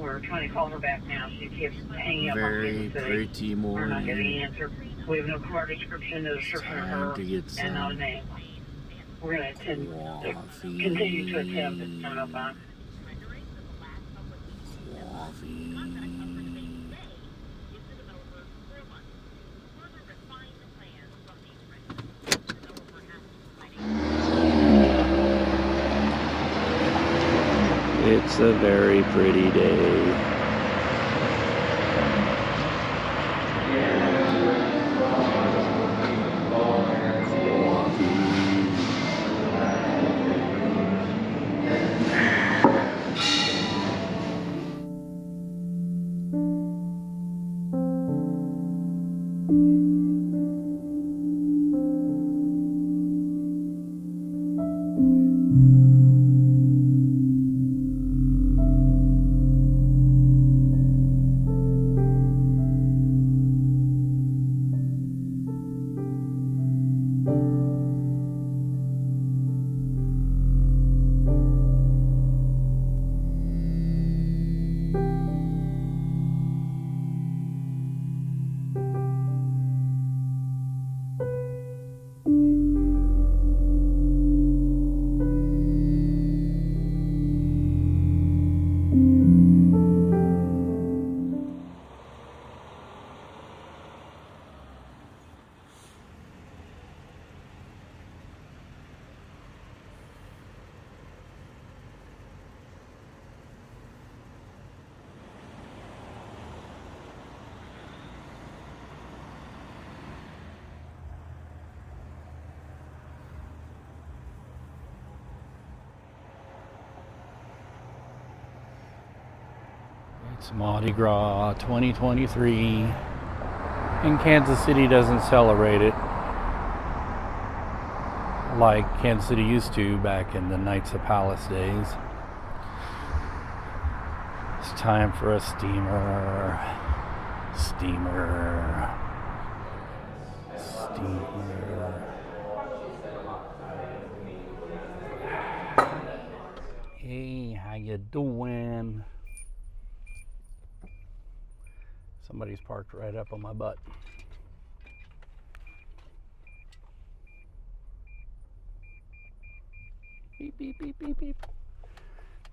We're trying to call her back now. She keeps hanging up on Very Kansas City. pretty We're not getting morning. an answer. We have no car description, no description of her, Time to get and not a some name. We're going to continue to attempt. It's not enough time. Coffee. It's a very pretty day. It's Mardi Gras 2023, and Kansas City doesn't celebrate it like Kansas City used to back in the Knights of Palace days. It's time for a steamer. Hey, how you doing? Somebody's parked right up on my butt. Beep, beep, beep, beep, beep.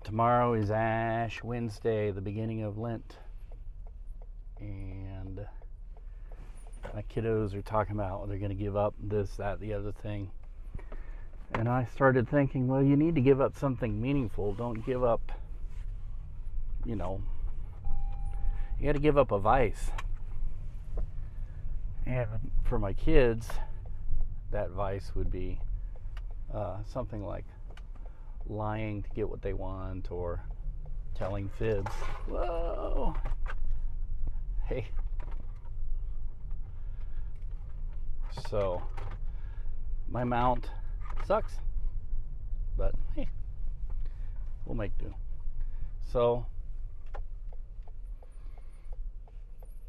Tomorrow is Ash Wednesday, the beginning of Lent. And my kiddos are talking about they're going to give up this, that, the other thing. And I started thinking, well, you need to give up something meaningful. Don't give up, you got to give up a vice. And for my kids, that vice would be something like lying to get what they want, or telling fibs. Whoa! Hey. So, my mount sucks, but hey, we'll make do. So,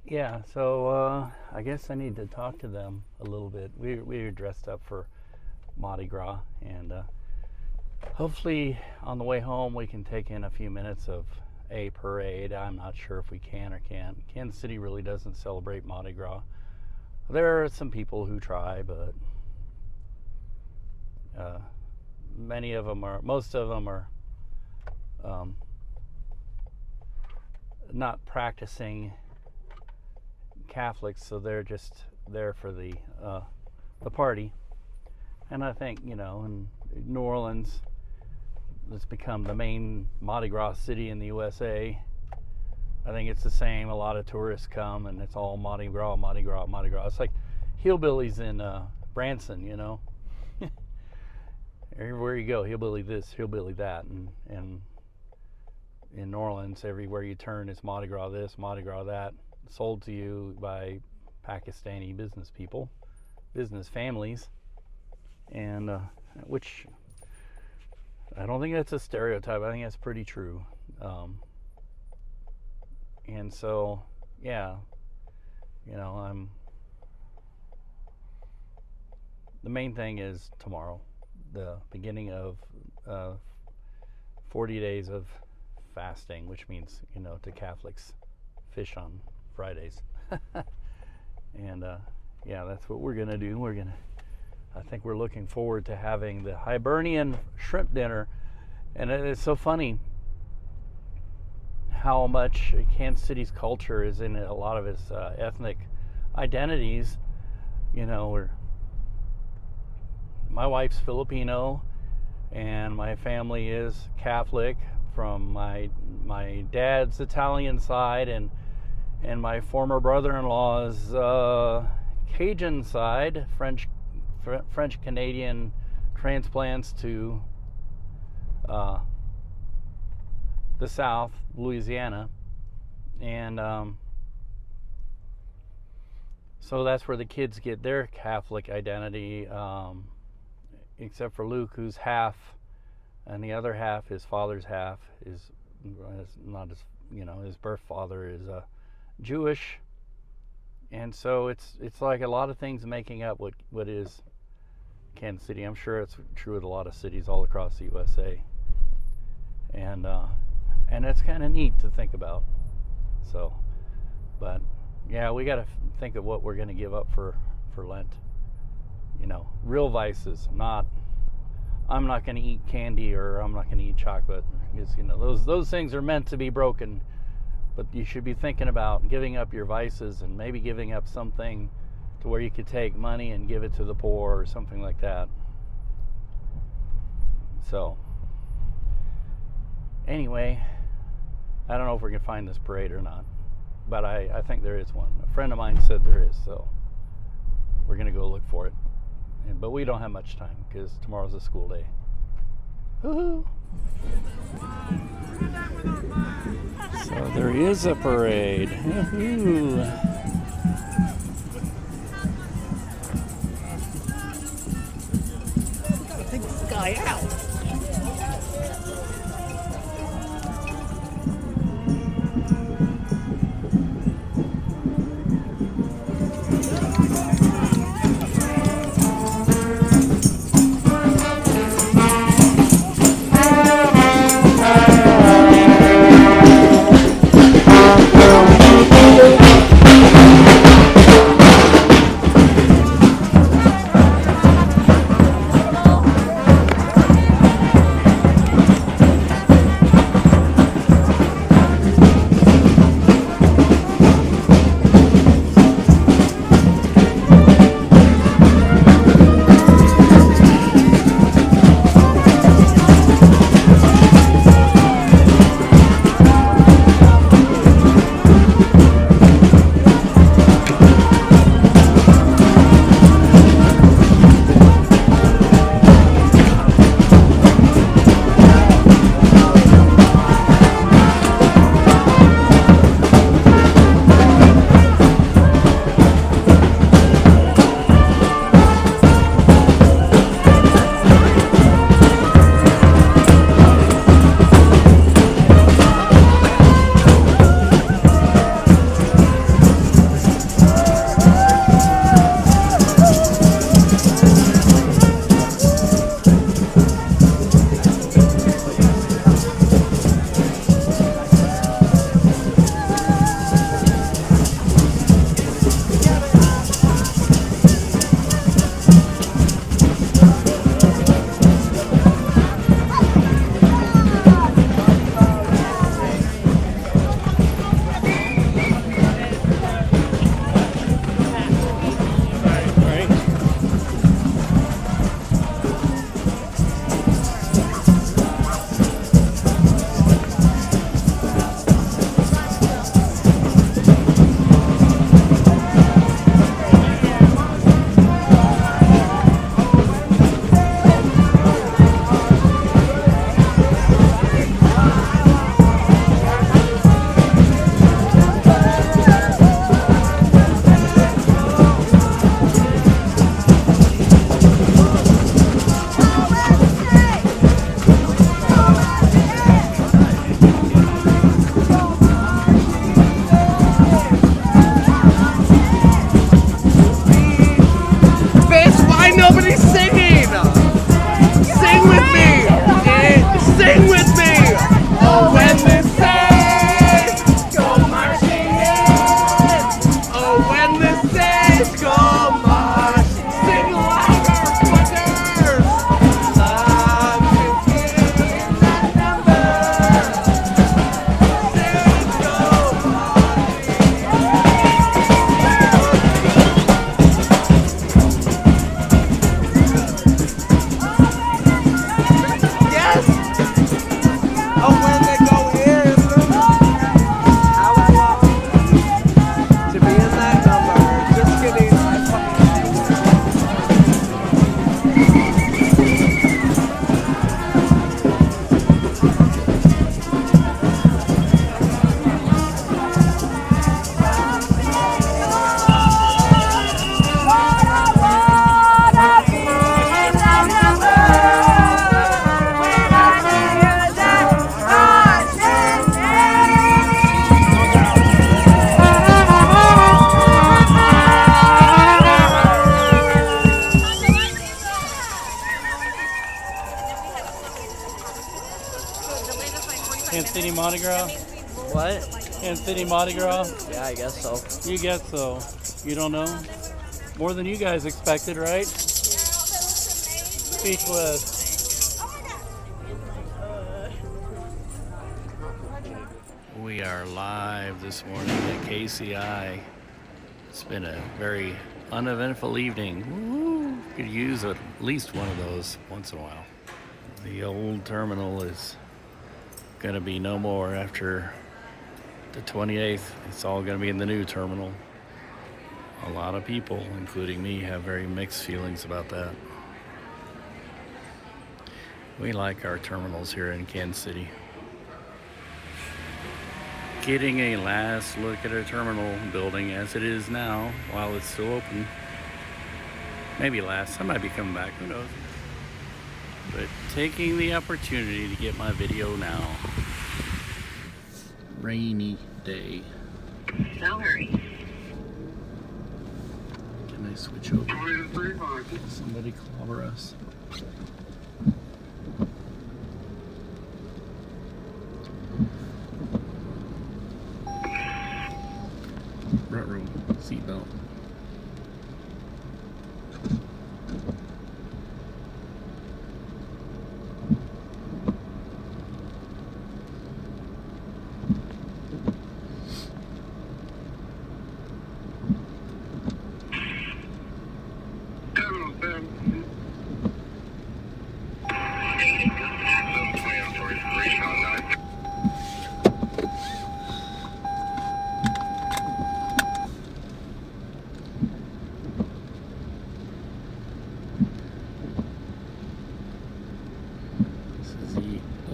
yeah, I guess I need to talk to them a little bit. We were dressed up for Mardi Gras, and hopefully on the way home we can take in a few minutes of a parade. I'm not sure if we can or can't. Kansas City really doesn't celebrate Mardi Gras. There are some people who try, but most of them are not practicing Catholics, so they're just there for the party. And I think, in New Orleans, it's become the main Mardi Gras city in the USA. I think it's the same. A lot of tourists come, and it's all Mardi Gras, Mardi Gras, Mardi Gras. It's like hillbillies in Branson, Everywhere you go, hillbilly this, hillbilly that. And in New Orleans, everywhere you turn, it's Mardi Gras this, Mardi Gras that. Sold to you by Pakistani business people, business families, and which I don't think that's a stereotype. I think that's pretty true. And so, yeah, the main thing is tomorrow, the beginning of 40 days of fasting, which means, you know, to Catholics, fish on Fridays. And yeah, that's what we're gonna do. I think we're looking forward to having the Hibernian shrimp dinner. And it's so funny how much Kansas City's culture is in a lot of its ethnic identities. You know, my wife's Filipino, and my family is Catholic from my dad's Italian side, and my former brother-in-law's Cajun Side, French Canadian transplants to the South, Louisiana, and so that's where the kids get their Catholic identity, except for Luke, who's half, and the other half, his father's half, is not as, you know, his birth father is Jewish. And so it's like a lot of things making up what is Kansas City. I'm sure it's true with a lot of cities all across the USA. And it's kind of neat to think about. So, but yeah, we got to think of what we're going to give up for Lent. You know, real vices. I'm not going to eat candy, or I'm not going to eat chocolate, because, you know, those things are meant to be broken. But you should be thinking about giving up your vices, and maybe giving up something to where you could take money and give it to the poor or something like that. So, anyway, I don't know if we can find this parade or not, but I think there is one. A friend of mine said there is, so we're going to go look for it. But we don't have much time because tomorrow's a school day. Woohoo! So there is a parade. Woohoo! Gotta take this guy out. Kansas City Mardi Gras? What? Kansas City Mardi Gras? Yeah, I guess so. You guess so. You don't know? More than you guys expected, right? Speechless. We are live this morning at KCI. It's been a very uneventful evening. Woo! Could use at least one of those once in a while. The old terminal is going to be no more after the 28th. It's all going to be in the new terminal. A lot of people, including me, have very mixed feelings about that. We like our terminals here in Kansas City. Getting a last look at our terminal building as it is now while it's still open. Maybe last. I might be coming back. Who knows? But taking the opportunity to get my video now. Rainy day. No hurry. Can I switch over? Somebody clobber us. Ruh-roh, seatbelt.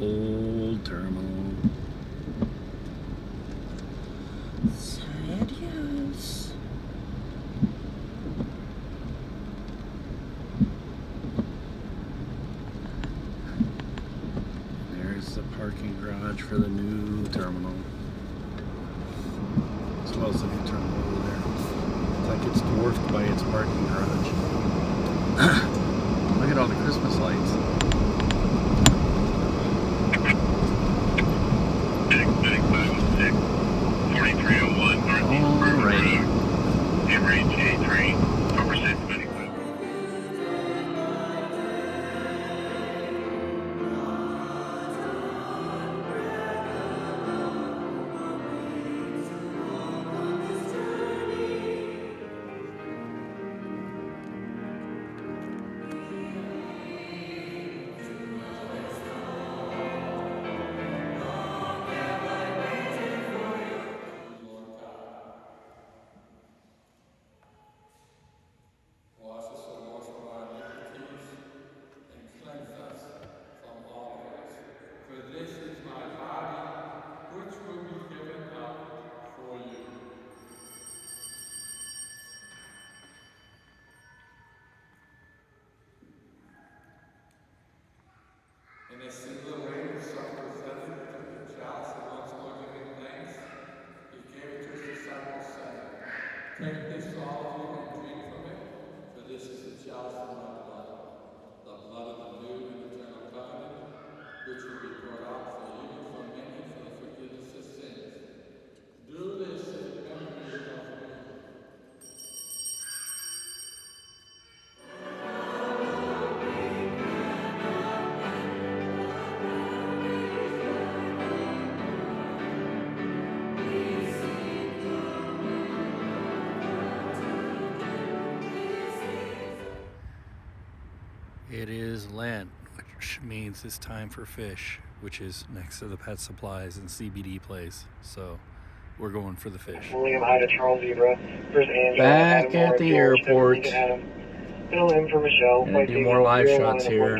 Old terminal. Adios. There's the parking garage for the new terminal. As well as the new terminal over there. It's like it's dwarfed by its parking garage. Look at all the Christmas lights. In a singular way, the Son presented the chalice and once more giving thanks, he gave it to his disciples, saying, "Take this, all of you, and drink from it, for this is the chalice of my blood, the blood of the new and eternal covenant, which will be poured out for you and for many for the forgiveness of sins. Do this in memory of me." It is Lent, which means it's time for fish, which is next to the pet supplies and CBD place. So we're going for the fish. William, hi to Charles Zebra. Here's Angela. Back at the airport. Fill in for Michelle. Gonna do more live shots here.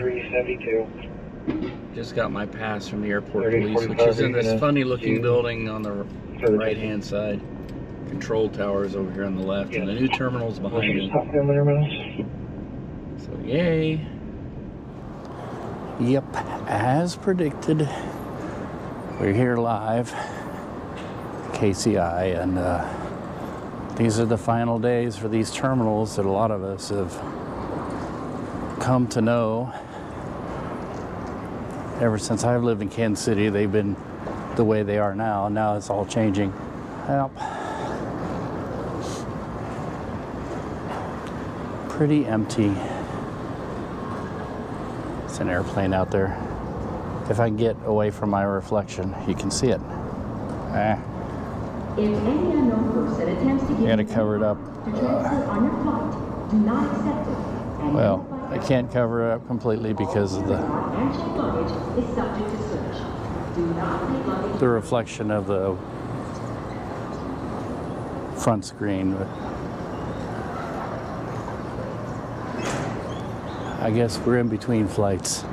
Just got my pass from the airport police, which is in this funny looking building on the right hand side. Control towers over here on the left, and the new terminal's behind me. So yay. Yep, as predicted, we're here live, KCI, and these are the final days for these terminals that a lot of us have come to know. ever since I've lived in Kansas City, they've been the way they are now. Now it's all changing. Well, pretty empty. It's an airplane out there. If I can get away from my reflection, you can see it. If any unknown person attempts to I get gotta cover it up. to transfer on your flight, do not accept it. And Well, I can't cover it up completely because of and check luggage is subject to search. Do not leave luggage. the reflection of the front screen. But I guess we're in between flights.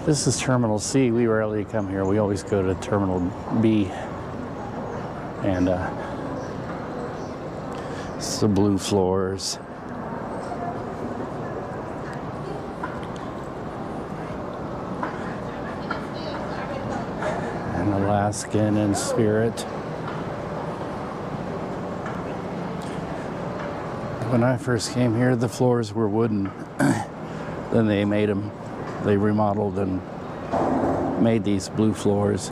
This is Terminal C. We rarely come here. We always go to Terminal B. And it's the blue floors. And Alaskan and Spirit. When I first came here, the floors were wooden. Then they made them, they remodeled and made these blue floors.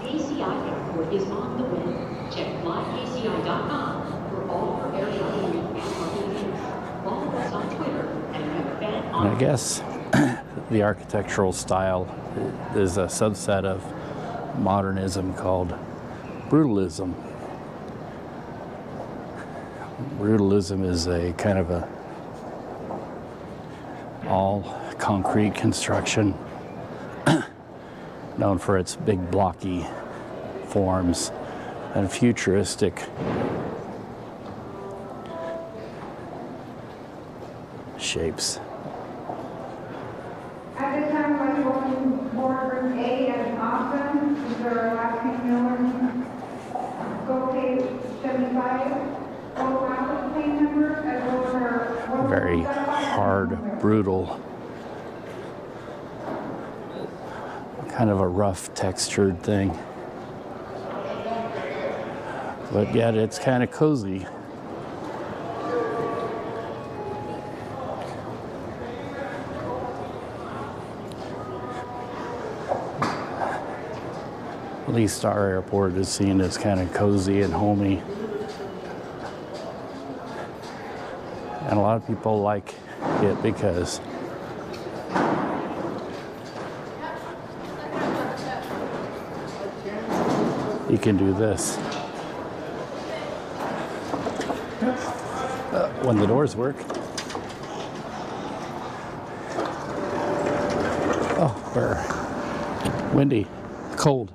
KCI Airport is on the web. Check flykci.com for all your air travel news and updates. Follow us on Twitter and fan And on I guess the architectural style is a subset of modernism called brutalism. Brutalism is a kind of a all concrete construction known for its big blocky forms and futuristic shapes. At this time, I'd like to open boardroom A at Austin. These are Alaskan Miller, Go Pay 75, Go Round plane numbers, as well as our Very hard, brutal, kind of a rough textured thing. But yet it's kind of cozy. At least our airport is seen as kind of cozy and homey. And a lot of people like it because you can do this. When the doors work. Oh, we're windy, cold.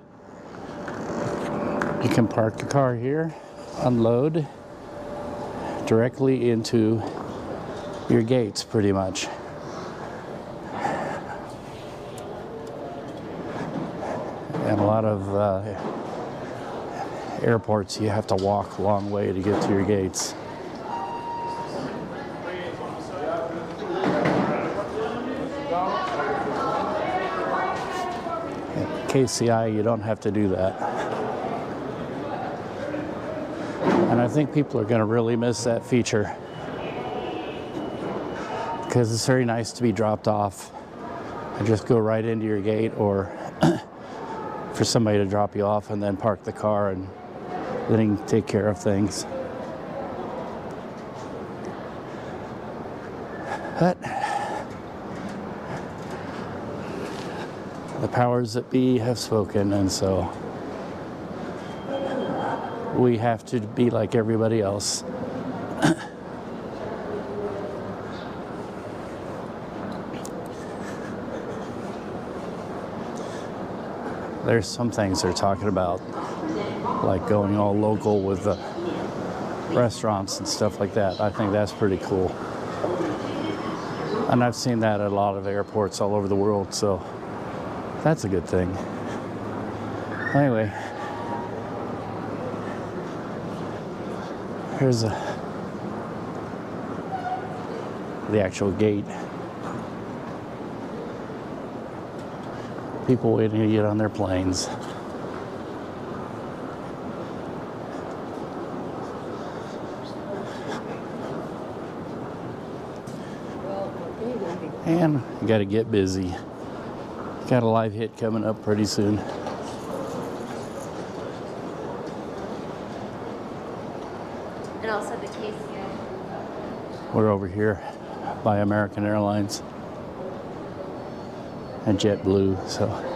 You can park your car here, unload directly into your gates pretty much. And a lot of airports you have to walk a long way to get to your gates. At KCI, you don't have to do that. And I think people are going to really miss that feature because it's very nice to be dropped off and just go right into your gate, or for somebody to drop you off and then park the car and then he can take care of things. But the powers that be have spoken, and so we have to be like everybody else. There's some things they're talking about, like going all local with the restaurants and stuff like that. I think that's pretty cool. And I've seen that at a lot of airports all over the world, so that's a good thing. Anyway, here's the actual gate. People waiting to get on their planes. Well, okay, then. And I got to get busy. Got a live hit coming up pretty soon. And also the case. We're over here by American Airlines and JetBlue, so.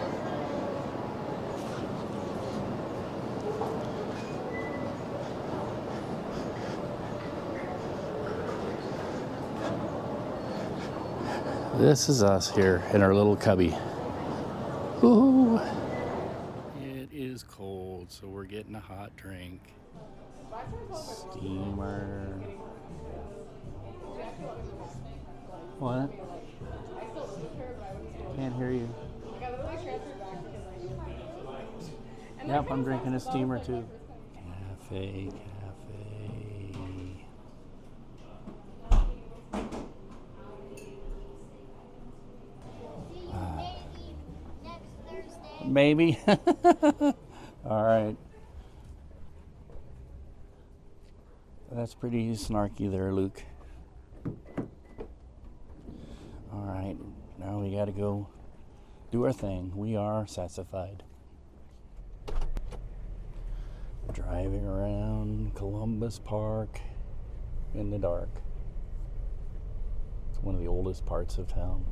This is us here in our little cubby. Ooh. It is cold, so we're getting a hot drink. Steamer. What? Can't hear you. Yep, I'm drinking a steamer too. Cafe. Maybe. All right. That's pretty snarky there, Luke. All right. Now we got to go do our thing. We are sassified. Driving around Columbus Park in the dark. It's one of the oldest parts of town.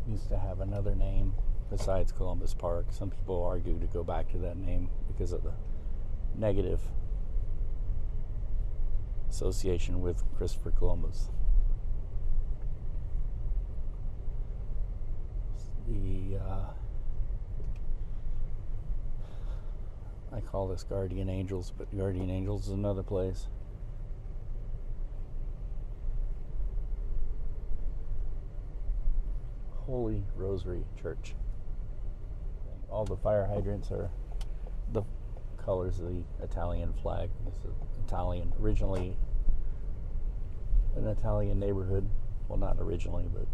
Used to have another name besides Columbus Park. Some people argue to go back to that name because of the negative association with Christopher Columbus. I call this Guardian Angels, but Guardian Angels is another place. Holy Rosary Church. All the fire hydrants are the colors of the Italian flag. It's Italian, originally an Italian neighborhood. Well, not originally, but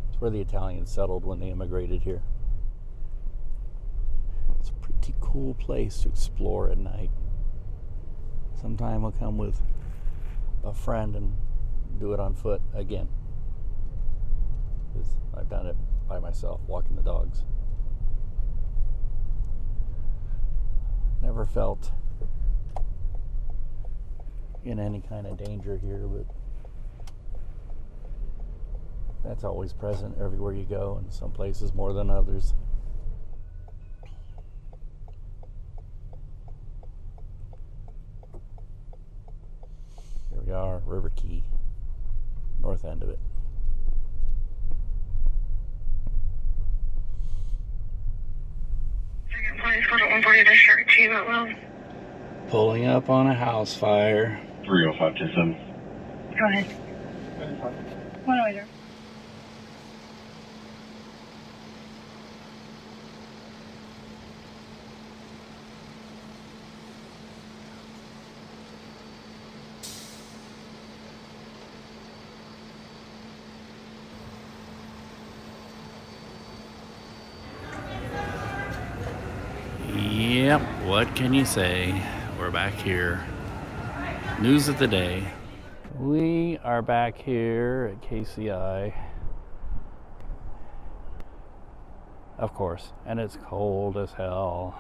it's where the Italians settled when they immigrated here. It's a pretty cool place to explore at night. Sometime I'll come with a friend and do it on foot again. I've done it by myself, walking the dogs. Never felt in any kind of danger here, but that's always present everywhere you go, and some places more than others. Here we are, River Key, north end of it. Please go to 140 District 2 at Will. Pulling up on a house fire. 30527. Go ahead. What do I do? Yep, what can you say? We're back here. News of the day. We are back here at KCI. Of course, and it's cold as hell.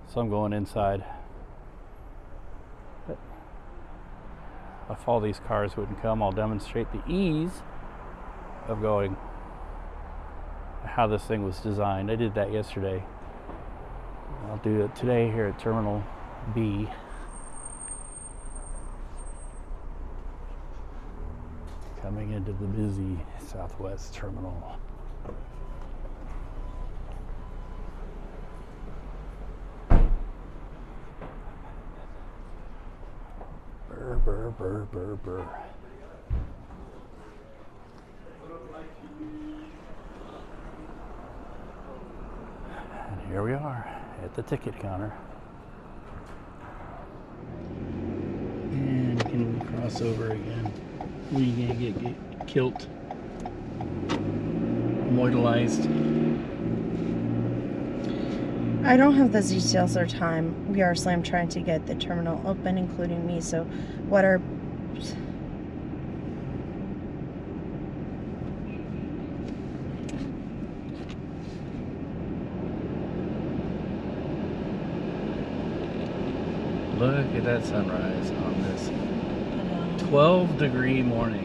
So I'm going inside. But if all these cars wouldn't come, I'll demonstrate the ease of going, how this thing was designed. I did that yesterday. I'll do it today here at Terminal B. Coming into the busy Southwest Terminal. Burr, burr, burr, burr, burr. And here we are at the ticket counter. And can we cross over again? We gonna get kilt. immortalized. I don't have the details or time. We are slam trying to get the terminal open, including me. So, what are... Look at that sunrise on this 12-degree morning.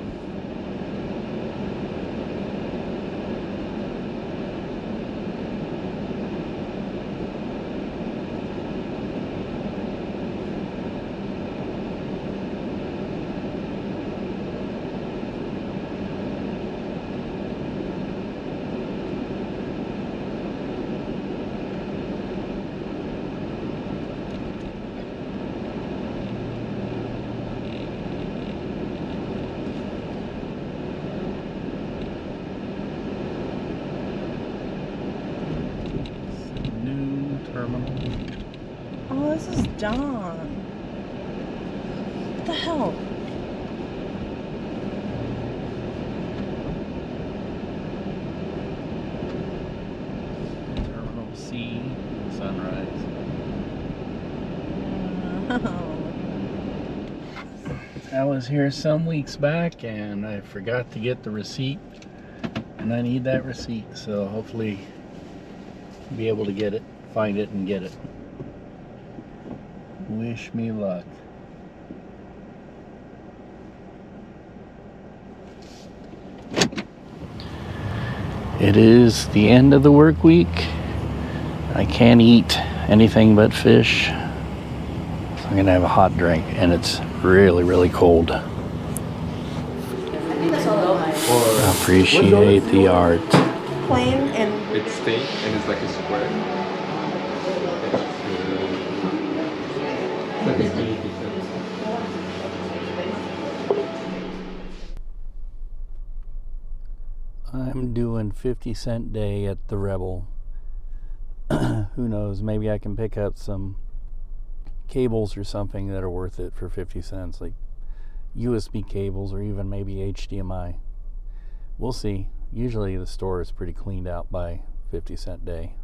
Terminal. Oh, this is Dawn. What the hell? Terminal C, sunrise. I was here some weeks back and I forgot to get the receipt, and I need that receipt, so hopefully I'll be able to get it. Find it and get it. Wish me luck. It is the end of the work week. I can't eat anything but fish. So I'm gonna have a hot drink, and it's really, really cold. I appreciate the art. Plain and... It's steak and it's like a square. Like a mini pizza. I'm doing 50-cent day at the Rebel. Who knows, maybe I can pick up some cables or something that are worth it for 50 cents, like USB cables or even maybe HDMI. We'll see. Usually the store is pretty cleaned out by 50-cent day.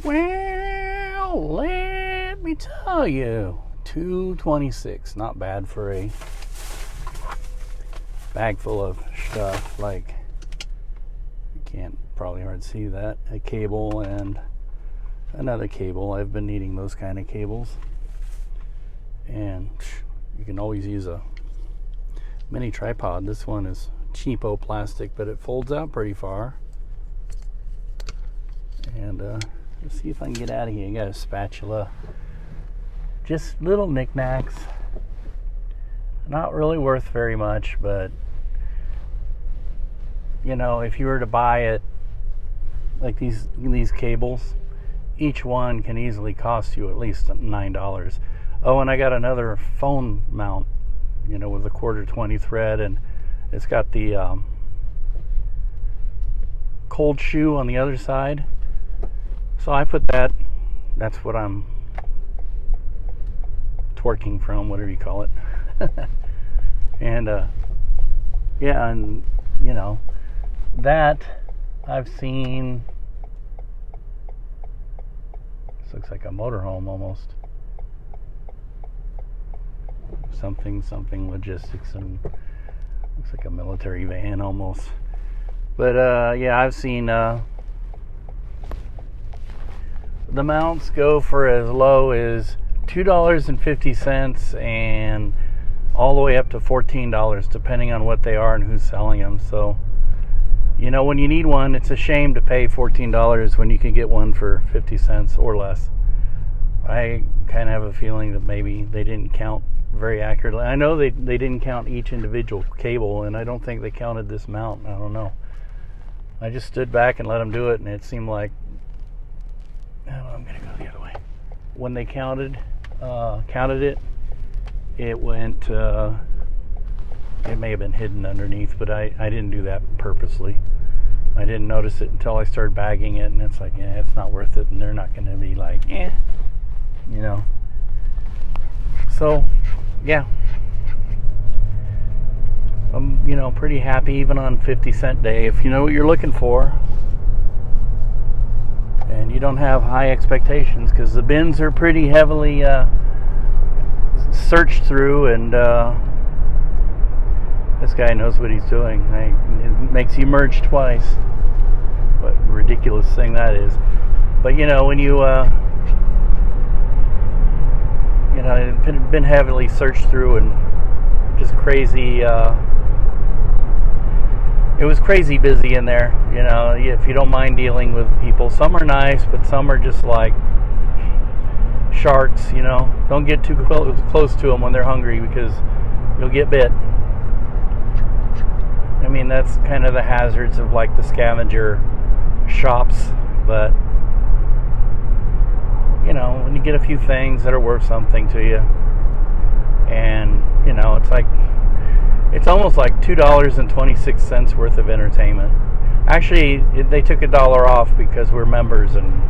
Well, let me tell you, $2.26, not bad for a bag full of stuff. Like, you can't probably hardly see that, a cable and another cable. I've been needing those kind of cables, and you can always use a mini tripod. This one is cheapo plastic, but it folds out pretty far. And let's see if I can get out of here. You got a spatula, just little knickknacks, not really worth very much, but you know, if you were to buy it, like these cables, each one can easily cost you at least $9. Oh, and I got another phone mount, you know, with a 1/4-20 thread, and it's got the cold shoe on the other side. So I put that's what I'm twerking from, whatever you call it. And yeah, and you know, that I've seen, this looks like a motorhome almost. Something logistics, and looks like a military van almost. But yeah, I've seen the mounts go for as low as $2.50 and all the way up to $14, depending on what they are and who's selling them. So, you know, when you need one, it's a shame to pay $14 when you can get one for 50 cents or less. I kind of have a feeling that maybe they didn't count very accurately. I know they didn't count each individual cable, and I don't think they counted this mount. I don't know. I just stood back and let them do it, and it seemed like, oh, I'm gonna go the other way. When they counted it, it went, it may have been hidden underneath, but I didn't do that purposely. I didn't notice it until I started bagging it, and it's like, yeah, it's not worth it, and they're not gonna be like, you know. So, yeah. I'm, you know, pretty happy even on 50-cent day if you know what you're looking for. And you don't have high expectations because the bins are pretty heavily searched through, and this guy knows what he's doing. It makes you merge twice. What a ridiculous thing that is. But you know, when you it's been heavily searched through and just crazy. It was crazy busy in there. You know, if you don't mind dealing with people, some are nice, but some are just like sharks. You know, don't get too close to them when they're hungry because you'll get bit. I mean, that's kind of the hazards of like the scavenger shops, but you know, when you get a few things that are worth something to you, and you know, it's almost like $2.26 worth of entertainment. Actually, they took $1 off because we're members and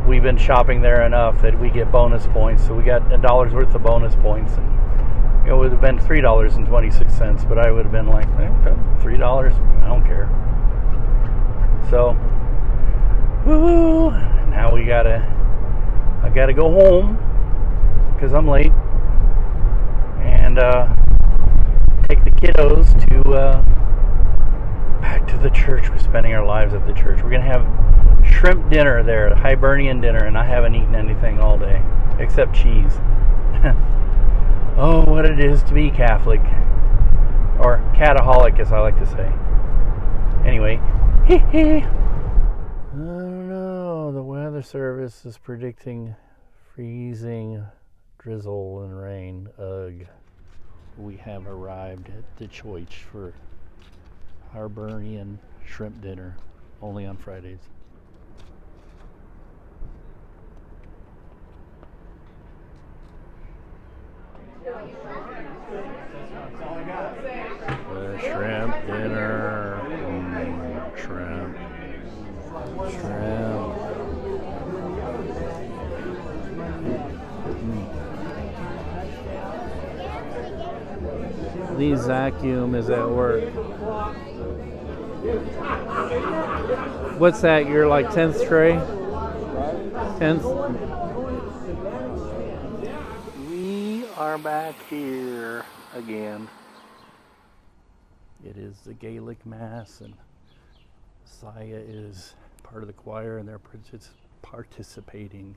we've been shopping there enough that we get bonus points. So we got $1 worth of bonus points, and it would have been $3.26, but I would have been like, $3, I don't care. So, woo! Now I gotta go home because I'm late, and take the kiddos to back to the church. We're spending our lives at the church. We're gonna have shrimp dinner there, Hibernian dinner, and I haven't eaten anything all day except cheese. Oh, what it is to be Catholic, or cataholic as I like to say. Anyway, I don't know, the weather service is predicting freezing drizzle and rain. Ugh. We have arrived at the church for Hibernian shrimp dinner, only on Fridays. The shrimp dinner. Shrimp. The vacuum is at work. What's that? Your like 10th tray? 10th? We are back here again. It is the Gaelic Mass, and Saya is part of the choir, and they're participating.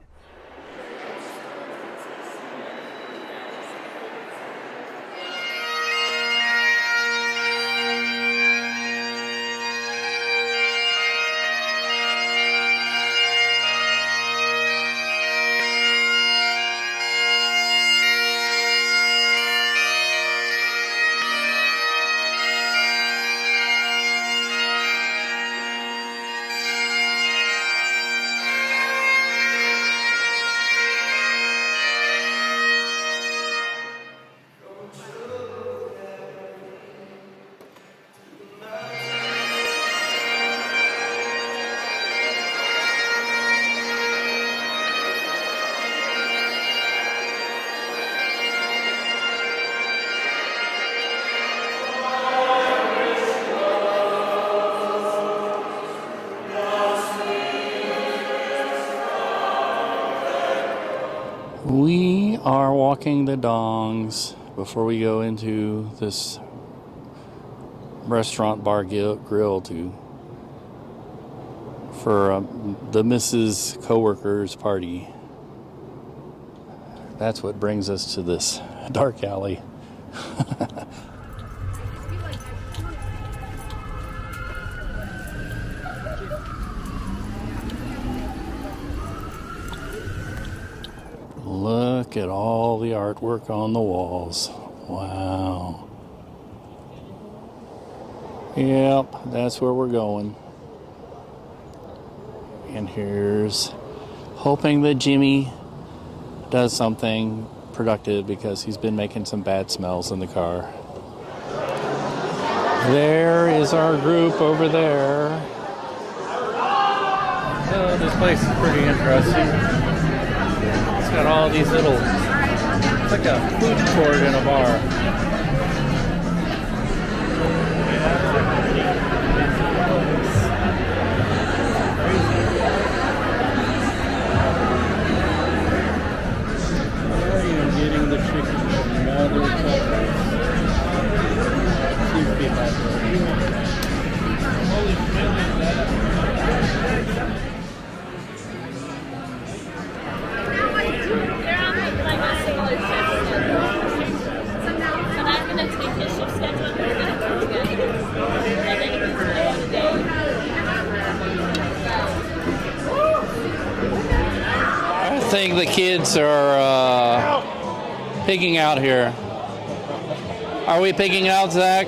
We are walking the dongs before we go into this restaurant bar grill for the Mrs. Coworkers party. That's what brings us to this dark alley. Look at all the artwork on the walls. Wow. Yep, that's where we're going. And here's hoping that Jimmy does something productive because he's been making some bad smells in the car. There is our group over there. Oh, this place is pretty interesting. It's got all these little, it's like a food court in a bar. think the kids are picking out here. Are we picking out, Zach?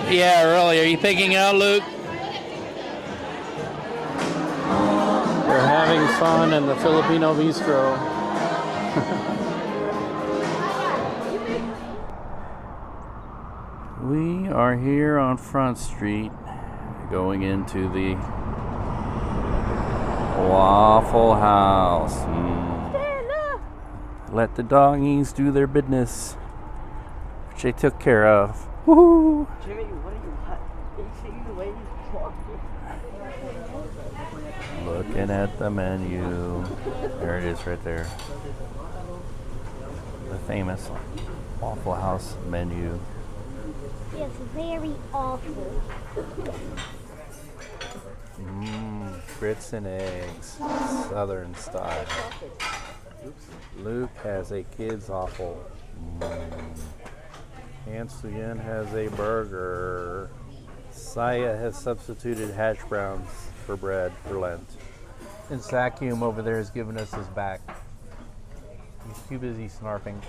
Yeah, really. Are you picking out, Luke? We're having fun in the Filipino bistro. We are here on Front Street, going into the Waffle House. Let the doggies do their business, which they took care of. Woohoo! Jimmy, what are you see the way you talk? Looking at the menu. There it is right there. The famous Waffle House menu. Yes, very awful. Grits and eggs, Southern style. Luke has a kid's waffle. Hansuyen has a burger. Saya has substituted hash browns for bread for Lent. And Sakyum over there has given us his back. He's too busy snarfing.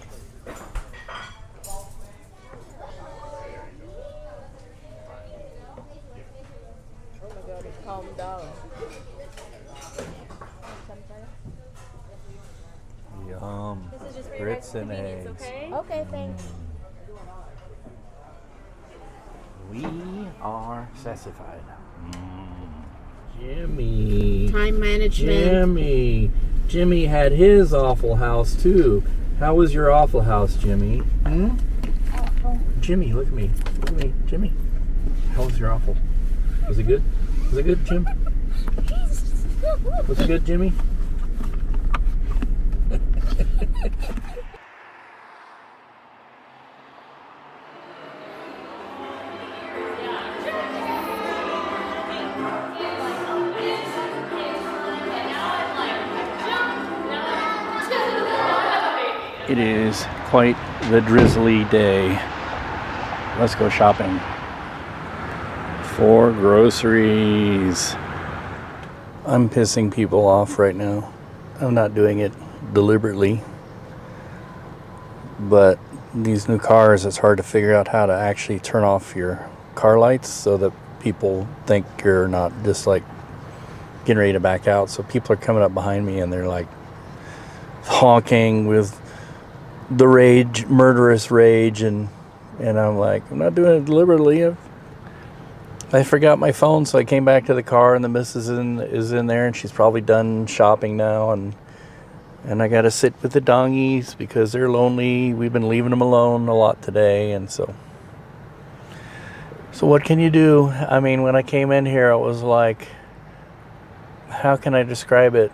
Calm down. Yum. This is just for your Grits and convenience, eggs. okay? Okay, thanks. We are sassified. Jimmy. Time management. Jimmy had his Awful House too. How was your Awful House, Jimmy? Awful. Jimmy, look at me. Look at me. Jimmy. How was your Awful? Was it good? Was it good, Jim? Was it good, Jimmy? It is quite the drizzly day. Let's go shopping for groceries. I'm pissing people off right now. I'm not doing it deliberately, but these new cars, it's hard to figure out how to actually turn off your car lights so that people think you're not just like getting ready to back out. So people are coming up behind me and they're like honking with the rage, murderous rage, and I'm like, I'm not doing it deliberately. I forgot my phone, so I came back to the car, and the missus is in there, and she's probably done shopping now, and I got to sit with the doggies because they're lonely. We've been leaving them alone a lot today, and so what can you do? I mean, when I came in here, it was like, how can I describe it?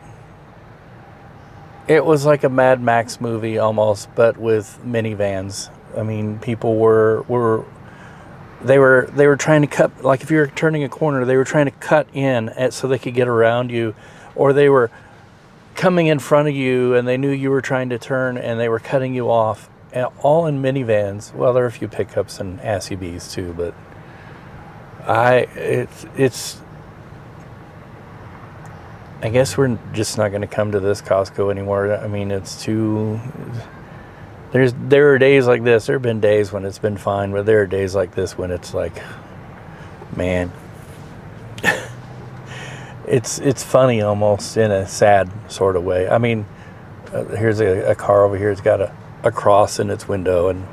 It was like a Mad Max movie almost, but with minivans. I mean, people were trying to cut, like if you're turning a corner, they were trying to cut in so they could get around you, or they were coming in front of you and they knew you were trying to turn and they were cutting you off, all in minivans. Well, there are a few pickups and SUVs too, but I guess we're just not going to come to this Costco anymore. I mean, it's too... There are days like this. There have been days when it's been fine, but there are days like this when it's like, man, it's funny almost in a sad sort of way. I mean, here's a car over here. It's got a cross in its window, and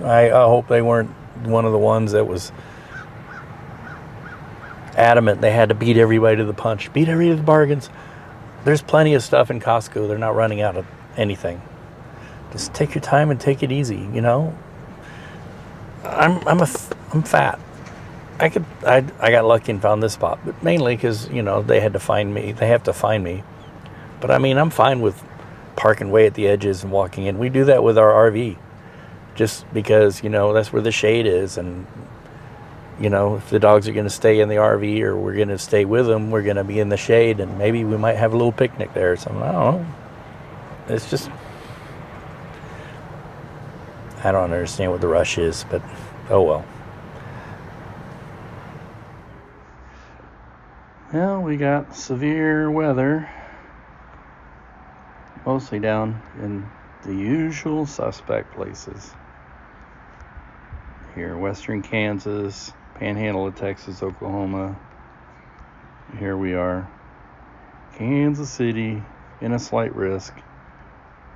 I hope they weren't one of the ones that was adamant they had to beat everybody to the punch, beat everybody to the bargains. There's plenty of stuff in Costco. They're not running out of anything. Just take your time and take it easy, you know. I'm fat. I got lucky and found this spot, but mainly because, you know, they had to find me. They have to find me. But I mean, I'm fine with parking way at the edges and walking in. We do that with our RV, just because, you know, that's where the shade is, and you know, if the dogs are going to stay in the RV or we're going to stay with them, we're going to be in the shade, and maybe we might have a little picnic there or something. I don't know. It's just, I don't understand what the rush is, but oh well. Well, we got severe weather Mostly down in the usual suspect places. Here, western Kansas, panhandle of Texas, Oklahoma. Here we are, Kansas City, in a slight risk.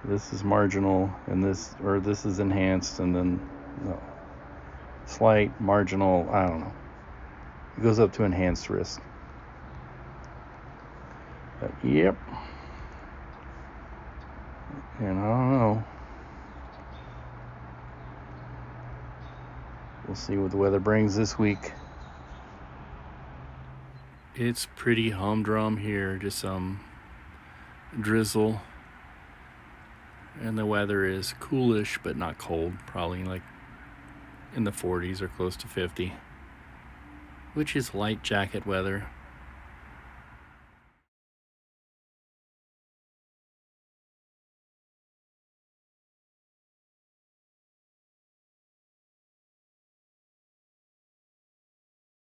This is marginal, and this is enhanced, and then no, slight, marginal, I don't know. It goes up to enhanced risk. But yep. And I don't know. We'll see what the weather brings this week. It's pretty humdrum here, just some drizzle. And the weather is coolish, but not cold. Probably like in the 40s or close to 50. Which is light jacket weather.